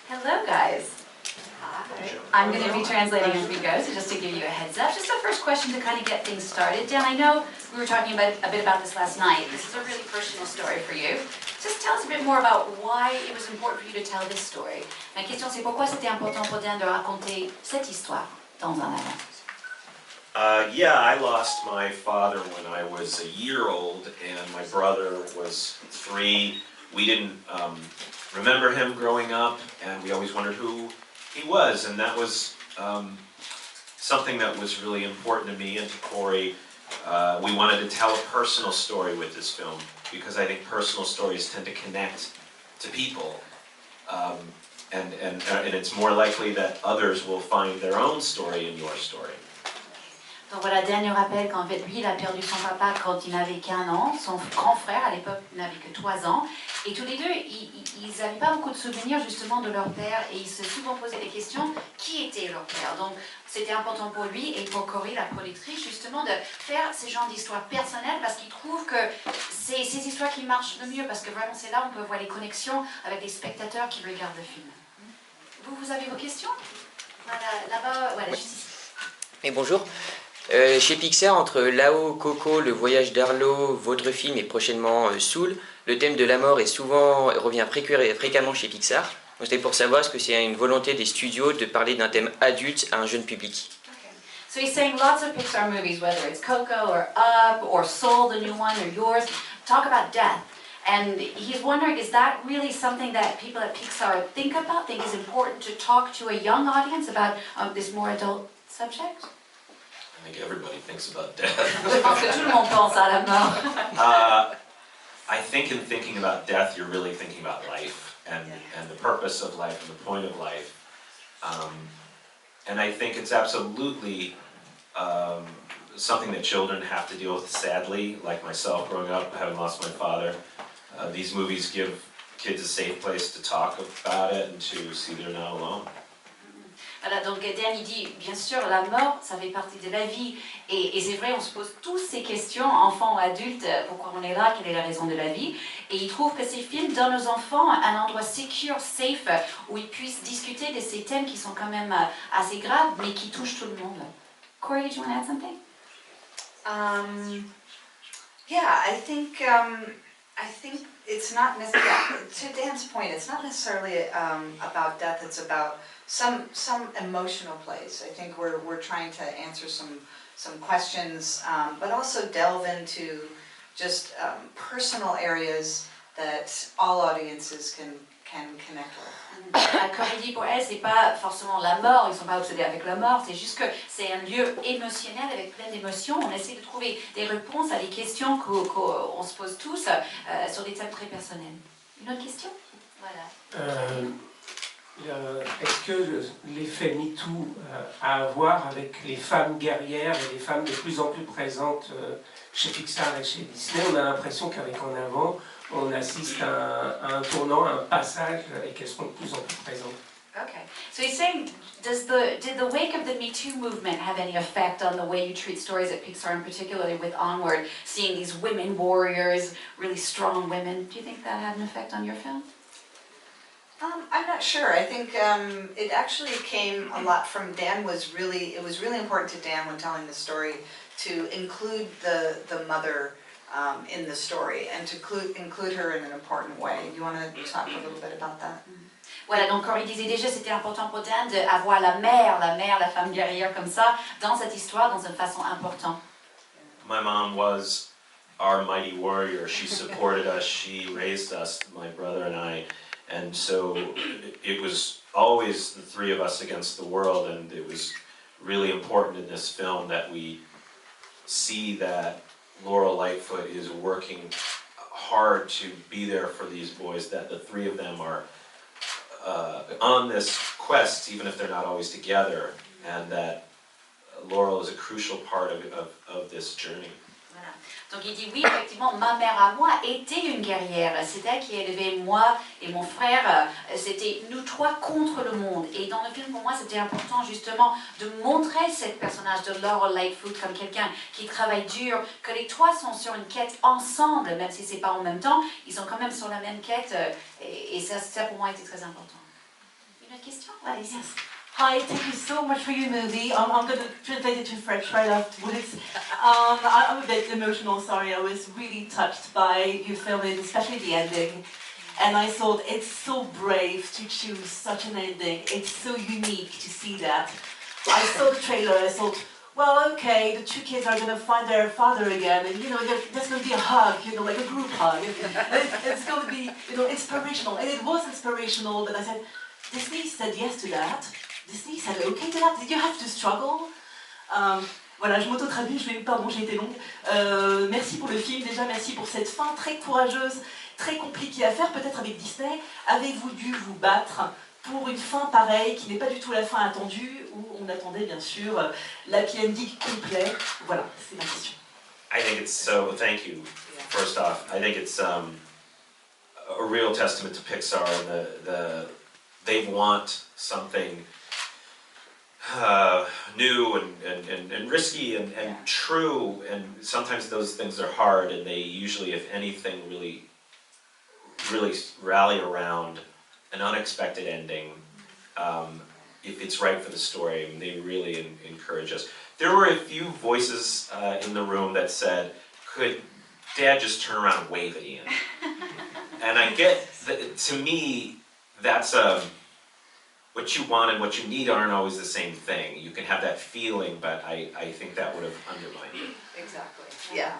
Hello, guys. Hi. I'm going to be translating as we go, so just to give you a heads up. Just the first question to kind of get things started. Dan, I know we were talking a bit about this last night. This is a really personal story for you. Just tell us a bit more about why it was important for you to tell this story. Ma question, c'est pourquoi c'était important pour Dan de raconter cette histoire dans un avant. Yeah, I lost my father when I was a year old, and my brother was 3. We didn't remember him growing up, and we always wondered who he was, and that was something that was really important to me and to Kori. We wanted to tell a personal story with this film, because I think personal stories tend to connect to people, and it's more likely that others will find their own story in your story. Donc voilà, Dan nous rappelle qu'en fait, lui, il a perdu son papa quand il n'avait qu'1 an. Son grand frère, à l'époque, n'avait que 3 ans. Et tous les deux, ils n'avaient pas beaucoup de souvenirs justement de leur père. Et ils se souvent posaient des questions, qui était leur père? Donc c'était important pour lui et pour Kori, la productrice, justement de faire ces genres d'histoires personnelles parce qu'ils trouvent que c'est ces histoires qui marchent le mieux. Parce que vraiment, c'est là où on peut voir les connexions avec les spectateurs qui regardent le film. Vous avez vos questions? Voilà, là-bas, voilà, juste ici. Et bonjour. Chez Pixar, entre Là-haut, Coco, Le voyage d'Arlo, votre film et prochainement Soul, le thème de la mort revient fréquemment chez Pixar. Donc c'était pour savoir est-ce que c'est une volonté des studios de parler d'un thème adulte à un jeune public. Okay. So he's saying lots of Pixar movies, whether it's Coco or Up or Soul, the new one, or yours, talk about death. And he's wondering, is that really something that people at Pixar think is important to talk to a young audience about this more adult subject? I think everybody thinks about death. Je pense que tout le monde pense à la mort. I think in thinking about death, you're really thinking about life and the purpose of life and the point of life. And I think it's absolutely something that children have to deal with, sadly, like myself growing up, having lost my father. These movies give kids a safe place to talk about it and to see they're not alone. Voilà, donc Dan il dit, bien sûr, la mort, ça fait partie de la vie. Et c'est vrai, on se pose tous ces questions, enfants ou adultes, pourquoi on est là, quelle est la raison de la vie. Et il trouve que ces films donnent aux enfants un endroit secure, safe, où ils puissent discuter de ces thèmes qui sont quand même assez graves, mais qui touchent tout le monde. Kori, did you want to add something? Yeah, I think it's not necessarily, to Dan's point, it's not necessarily about death, it's about some emotional place. I think we're trying to answer some questions, but also delve into just personal areas that all audiences can connect with. Comme il dit, pour elle, c'est pas forcément la mort, ils sont pas obsédés avec la mort, c'est juste que c'est un lieu émotionnel avec plein d'émotions. On essaie de trouver des réponses à des questions qu'on se pose tous sur des thèmes très personnels. Une autre question? Voilà. Est-ce que l'effet MeToo a à voir avec les femmes guerrières et les femmes de plus en plus présentes chez Pixar et chez Disney? On a l'impression qu'avec En avant, on assiste à un tournant, à un passage, et qu'elles seront de plus en plus présentes. Okay, so he's saying, did the wake of the Me Too movement have any effect on the way you treat stories at Pixar, and particularly with Onward, seeing these women warriors, really strong women? Do you think that had an effect on your film? I'm not sure. I think it actually came a lot from Dan. It was really important to Dan when telling the story to include the mother in the story and to include her in an important way. Do you want to talk a little bit about that? Voilà, donc comme il disait déjà, c'était important pour Dan d'avoir la mère, la femme guerrière comme ça, dans cette histoire, dans une façon importante. My mom was our mighty warrior. She supported us, she raised us, my brother and I. And so it was always the 3 of us against the world, and it was really important in this film that we see that Laurel Lightfoot is working hard to be there for these boys, that the 3 of them are on this quest, even if they're not always together, and that Laurel is a crucial part of this journey. Voilà. Donc il dit oui, effectivement, ma mère à moi était une guerrière. C'est elle qui élevait moi et mon frère. C'était nous 3 contre le monde. Et dans le film, pour moi, c'était important justement de montrer ce personnage de Laurel Lightfoot comme quelqu'un qui travaille dur, que les 3 sont sur une quête ensemble, même si c'est pas en même temps, ils sont quand même sur la même quête. Et ça pour moi, était très important. Une autre question? Ouais, ici. Yes. Hi, thank you so much for your movie. I'm going to translate it to French right afterwards. I'm a bit emotional, sorry. I was really touched by your film, especially the ending. And I thought it's so brave to choose such an ending. It's so unique to see that. I saw the trailer, I thought, well, okay, the two kids are going to find their father again, and there's going to be a hug, like a group hug. It's going to be, inspirational. And it was inspirational, but I said, Disney said yes to that. Disney said okay to that. Did you have to struggle? Voilà, je m'auto-traduis, pardon, j'ai été longue. Merci pour le film, déjà, merci pour cette fin très courageuse, très compliquée à faire, peut-être avec Disney. Avez-vous dû vous battre pour une fin pareille, qui n'est pas du tout la fin attendue, où on attendait bien sûr l'happy ending complet? Voilà, c'est ma question. I think it's so, thank you, first off. I think it's a real testament to Pixar and they want something new and risky and true, and sometimes those things are hard, and they usually, if anything, really rally around an unexpected ending. If it's right for the story, and they really encourage us. There were a few voices in the room that said, could Dad just turn around and wave at Ian? And I get, to me, that's what you want and what you need aren't always the same thing. You can have that feeling, but I think that would have undermined it. Exactly, yeah.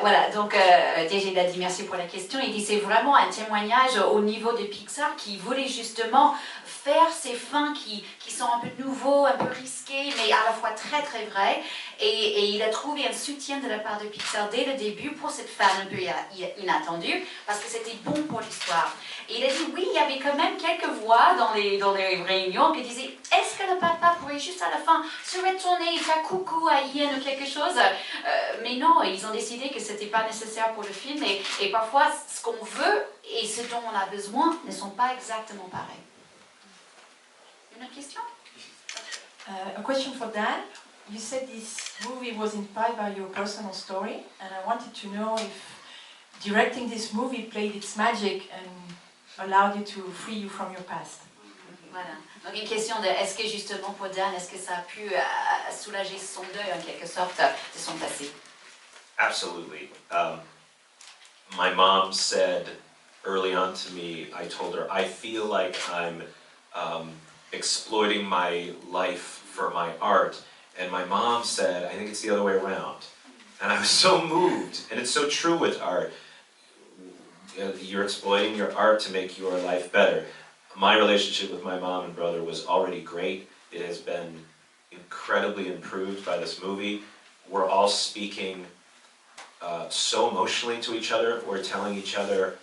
Voilà, donc DG a dit merci pour la question. Il dit c'est vraiment un témoignage au niveau de Pixar qui voulait justement faire ces fins qui sont un peu nouveaux, un peu risqués, mais à la fois très très vrais. Et il a trouvé un soutien de la part de Pixar dès le début pour cette fin un peu inattendue, parce que c'était bon pour l'histoire. Et il a dit oui, il y avait quand même quelques voix dans les réunions qui disaient est-ce que le papa pourrait juste à la fin se retourner et faire coucou à Ian ou quelque chose, mais non, ils ont décidé que c'était pas nécessaire pour le film, et parfois ce qu'on veut et ce dont on a besoin ne sont pas exactement pareils. Une autre question? A question for Dan. You said this movie was inspired by your personal story, and I wanted to know if directing this movie played its magic and allowed you to free you from your past. Voilà. Donc une question de est-ce que justement pour Dan, est-ce que ça a pu soulager son deuil en quelque sorte de son passé? Absolutely. My mom said early on to me, I told her, I feel like I'm exploiting my life for my art. And my mom said, I think it's the other way around. And I was so moved, and it's so true with art. You're exploiting your art to make your life better. My relationship with my mom and brother was already great. It has been incredibly improved by this movie. We're all speaking so emotionally to each other. We're telling each other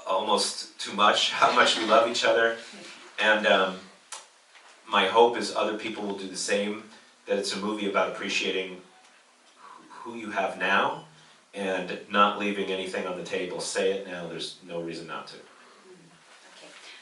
almost too much how much we love each other. And my hope is other people will do the same, that it's a movie about appreciating who you have now and not leaving anything on the table. Say it now, there's no reason not to.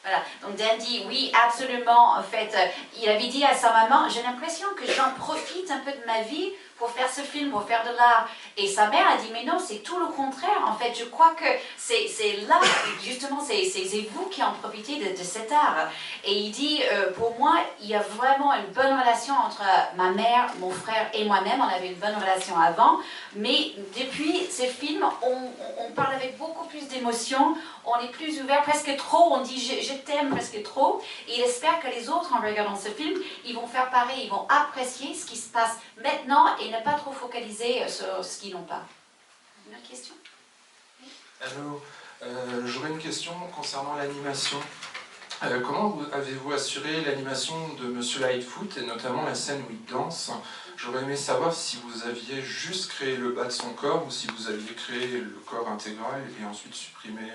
Voilà, donc Dan dit oui, absolument. En fait, il avait dit à sa maman, j'ai l'impression que j'en profite un peu de ma vie pour faire ce film, pour faire de l'art. Et sa mère a dit, mais non, c'est tout le contraire. En fait, je crois que c'est là, justement, c'est vous qui en profitez de cet art. Et il dit, pour moi, il y a vraiment une bonne relation entre ma mère, mon frère et moi-même. On avait une bonne relation avant. Mais depuis ce film, on parle avec beaucoup plus d'émotion. On est plus ouvert, presque trop. On dit, je t'aime presque trop. Et il espère que les autres, en regardant ce film, ils vont faire pareil. Ils vont apprécier ce qui se passe maintenant et ne pas trop focaliser sur ce qu'ils n'ont pas. Une autre question? Allô, j'aurais une question concernant l'animation. Comment avez-vous assuré l'animation de Monsieur Lightfoot et notamment la scène où il danse? J'aurais aimé savoir si vous aviez juste créé le bas de son corps ou si vous aviez créé le corps intégral et ensuite supprimé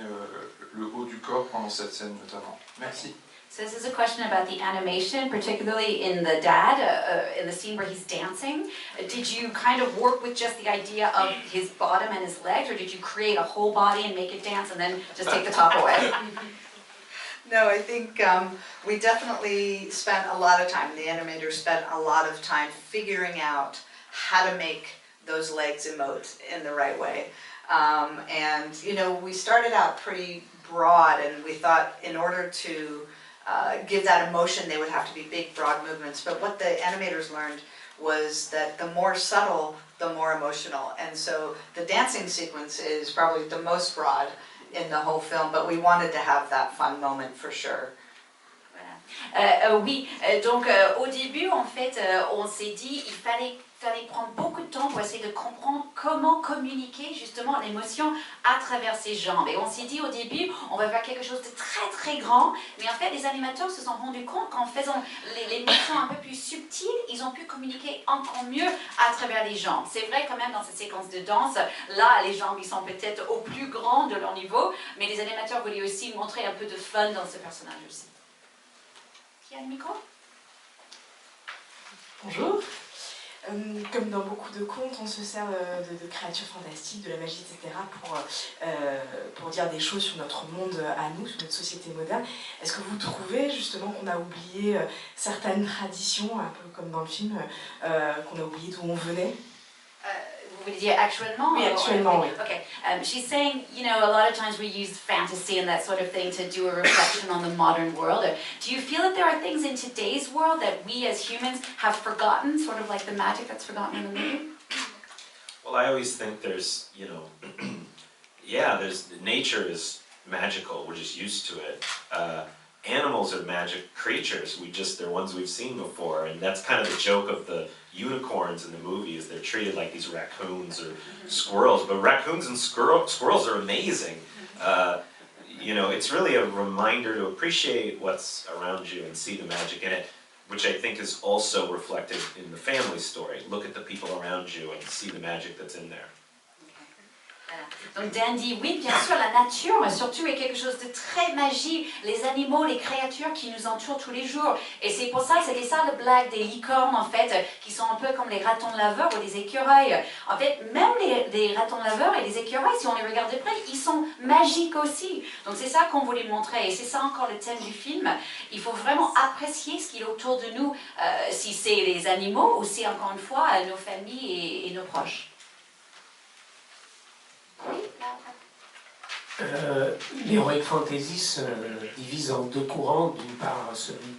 le haut du corps pendant cette scène notamment. Merci. So this is a question about the animation, particularly in the dad, in the scene where he's dancing. Did you kind of work with just the idea of his bottom and his legs, or did you create a whole body and make it dance and then just take the top away? No, I think we definitely spent a lot of time, the animators spent a lot of time figuring out how to make those legs emote in the right way. And, you know, we started out pretty broad, and we thought in order to give that emotion, they would have to be big, broad movements. But what the animators learned was that the more subtle, the more emotional. And so the dancing sequence is probably the most broad in the whole film, but we wanted to have that fun moment for sure. Oui, donc au début, en fait, on s'est dit il fallait prendre beaucoup de temps pour essayer de comprendre comment communiquer justement l'émotion à travers ses jambes. Et on s'est dit au début, on va faire quelque chose de très très grand, mais en fait, les animateurs se sont rendus compte qu'en faisant les motions un peu plus subtiles, ils ont pu communiquer encore mieux à travers les jambes. C'est vrai quand même dans cette séquence de danse, là, les jambes, ils sont peut-être au plus grand de leur niveau, mais les animateurs voulaient aussi montrer un peu de fun dans ce personnage aussi. Qui a le micro? Bonjour. Comme dans beaucoup de contes, on se sert de créatures fantastiques, de la magie, etc. pour dire des choses sur notre monde à nous, sur notre société moderne. Est-ce que vous trouvez justement qu'on a oublié certaines traditions, un peu comme dans le film, qu'on a oublié d'où on venait? Vous voulez dire actuellement? Oui, actuellement, oui. Okay. She's saying, you know, a lot of times we use fantasy and that sort of thing to do a reflection on the modern world. Do you feel that there are things in today's world that we as humans have forgotten, sort of like the magic that's forgotten in the movie? Well, I always think there's, you know, yeah, nature is magical. We're just used to it. Animals are magic creatures. They're ones we've seen before, and that's kind of the joke of the unicorns in the movie, is they're treated like these raccoons or squirrels, but raccoons and squirrels are amazing. You know, it's really a reminder to appreciate what's around you and see the magic in it, which I think is also reflected in the family story. Look at the people around you and see the magic that's in there. Donc Dan dit oui, bien sûr, la nature surtout est quelque chose de très magique, les animaux, les créatures qui nous entourent tous les jours. Et c'est pour ça que c'était ça le blague des licornes en fait, qui sont un peu comme les ratons laveurs ou les écureuils. En fait, même les ratons laveurs et les écureuils, si on les regarde de près, ils sont magiques aussi. Donc c'est ça qu'on voulait montrer et c'est ça encore le thème du film. Il faut vraiment apprécier ce qui est autour de nous, si c'est les animaux ou si encore une fois nos familles et nos proches. L'heroic fantasy se divise en deux courants, d'une part celui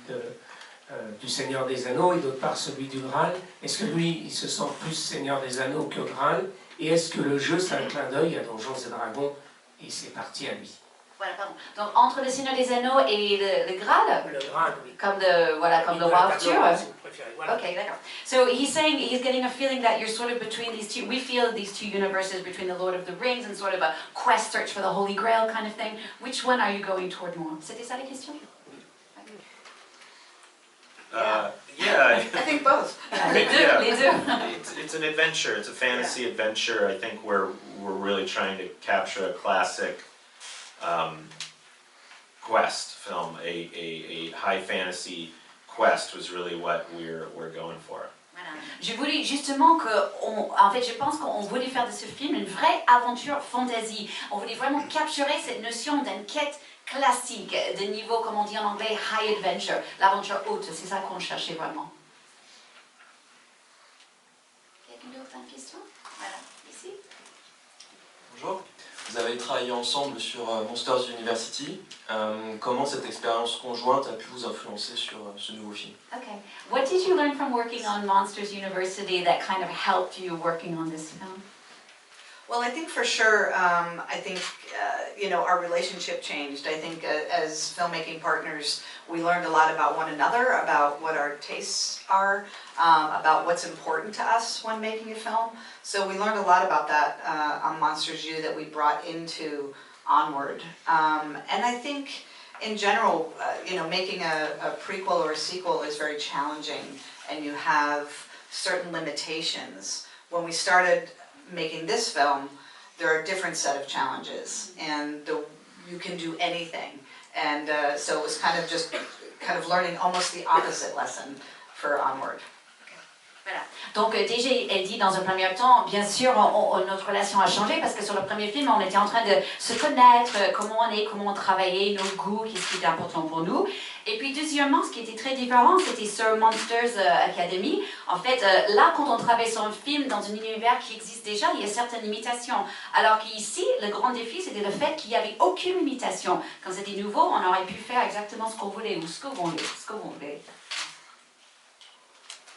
du Seigneur des Anneaux et d'autre part celui du Graal. Est-ce que lui, il se sent plus Seigneur des Anneaux que Graal? Et est-ce que le jeu, c'est un clin d'œil à Donjons et Dragons et c'est parti à lui? Voilà, pardon. Donc entre le Seigneur des Anneaux et le Graal, le Graal, oui. Comme le roi Arthur. Si vous préférez, voilà. Okay, d'accord. So he's saying he's getting a feeling that you're sort of between these two. We feel these two universes between the Lord of the Rings and sort of a quest search for the Holy Grail kind of thing. Which one are you going toward more? C'était ça la question? Yeah, I think both. Les deux. It's an adventure. It's a fantasy adventure. I think we're really trying to capture a classic quest film. A high fantasy quest was really what we're going for. Voilà. Je voulais justement en fait, je pense qu'on voulait faire de ce film une vraie aventure fantasy. On voulait vraiment capturer cette notion d'une quête classique, de niveau, comme on dit en anglais, high adventure, l'aventure haute. C'est ça qu'on cherchait vraiment. Quelqu'un d'autre a une question? Voilà, ici. Bonjour. Vous avez travaillé ensemble sur Monsters University. Comment cette expérience conjointe a pu vous influencer sur ce nouveau film? Okay. What did you learn from working on Monsters University that kind of helped you working on this film? Well, I think for sure, you know, our relationship changed. I think as filmmaking partners, we learned a lot about one another, about what our tastes are, about what's important to us when making a film. So we learned a lot about that on Monsters U that we brought into Onward. And I think in general, you know, making a prequel or a sequel is very challenging and you have certain limitations. When we started making this film, there are a different set of challenges and you can do anything. And so it was kind of learning almost the opposite lesson for Onward. Voilà. Donc déjà, elle dit dans un premier temps, bien sûr, notre relation a changé parce que sur le premier film, on était en train de se connaître, comment on est, comment on travaillait, nos goûts, qu'est-ce qui était important pour nous. Et puis deuxièmement, ce qui était très différent, c'était sur Monsters Academy. En fait, là, quand on travaille sur un film dans un univers qui existe déjà, il y a certaines limitations. Alors qu'ici, le grand défi, c'était le fait qu'il n'y avait aucune limitation. Quand c'était nouveau, on aurait pu faire exactement ce qu'on voulait ou ce que vous voulez.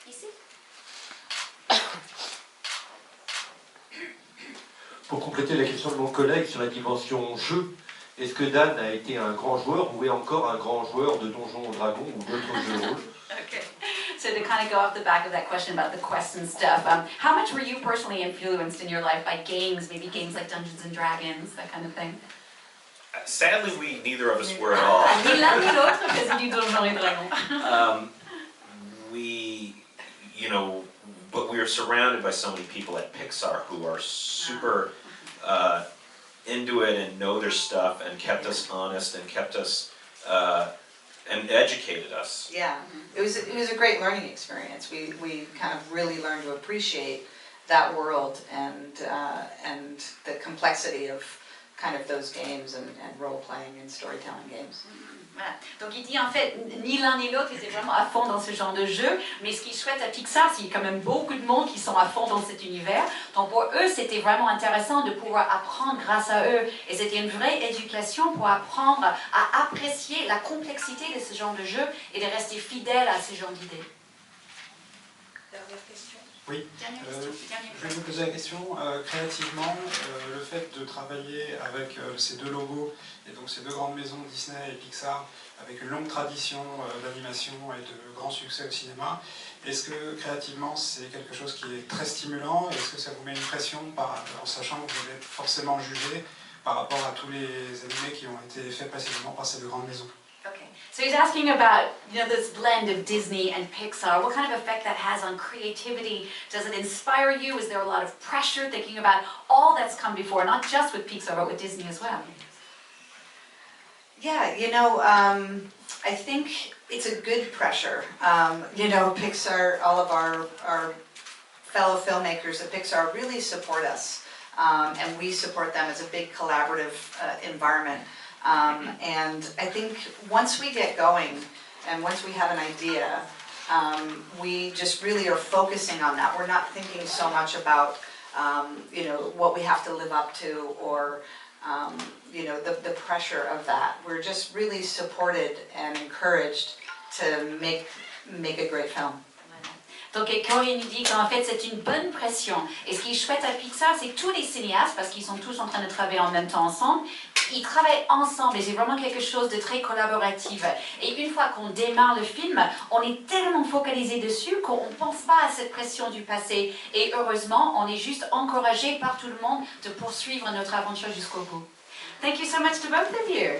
Ici. Pour compléter la question de mon collègue sur la dimension jeu, est-ce que Dan a été un grand joueur ou est encore un grand joueur de Donjons et Dragons ou d'autres jeux de rôle? Okay, so to kind of go off the back of that question about the quest and stuff, how much were you personally influenced in your life by games, maybe games like Dungeons and Dragons, that kind of thing? Sadly, neither of us were at all. Ni l'un ni l'autre faisait du Donjons et Dragons. But we are surrounded by so many people at Pixar who are super into it and know their stuff and kept us honest and kept us and educated us. Yeah, it was a great learning experience. We kind of really learned to appreciate that world and the complexity of kind of those games and role-playing and storytelling games. Voilà. Donc il dit en fait, ni l'un ni l'autre était vraiment à fond dans ce genre de jeu, mais ce qui est chouette à Pixar, c'est qu'il y a quand même beaucoup de monde qui sont à fond dans cet univers. Donc pour eux, c'était vraiment intéressant de pouvoir apprendre grâce à eux. Et c'était une vraie éducation pour apprendre à apprécier la complexité de ce genre de jeu et de rester fidèle à ce genre d'idées. Dernière question. Oui, je vais vous poser la question, créativement, le fait de travailler avec ces deux logos, et donc ces deux grandes maisons Disney et Pixar, avec une longue tradition d'animation et de grands succès au cinéma, est-ce que créativement c'est quelque chose qui est très stimulant, et est-ce que ça vous met une pression en sachant que vous êtes forcément jugé par rapport à tous les animés qui ont été faits précédemment par ces deux grandes maisons? Okay, so he's asking about, this blend of Disney and Pixar. What kind of effect that has on creativity? Does it inspire you? Is there a lot of pressure thinking about all that's come before, not just with Pixar, but with Disney as well? Yeah, I think it's a good pressure. Pixar, all of our fellow filmmakers at Pixar really support us, and we support them as a big collaborative environment. And I think once we get going and once we have an idea, we just really are focusing on that. We're not thinking so much about, what we have to live up to or, the pressure of that. We're just really supported and encouraged to make a great film. Donc Kori nous dit qu'en fait c'est une bonne pression. Et ce qui est chouette à Pixar, c'est que tous les cinéastes, parce qu'ils sont tous en train de travailler en même temps ensemble, ils travaillent ensemble et c'est vraiment quelque chose de très collaboratif. Et une fois qu'on démarre le film, on est tellement focalisé dessus qu'on ne pense pas à cette pression du passé. Et heureusement, on est juste encouragé par tout le monde de poursuivre notre aventure jusqu'au bout. Thank you so much to both of you.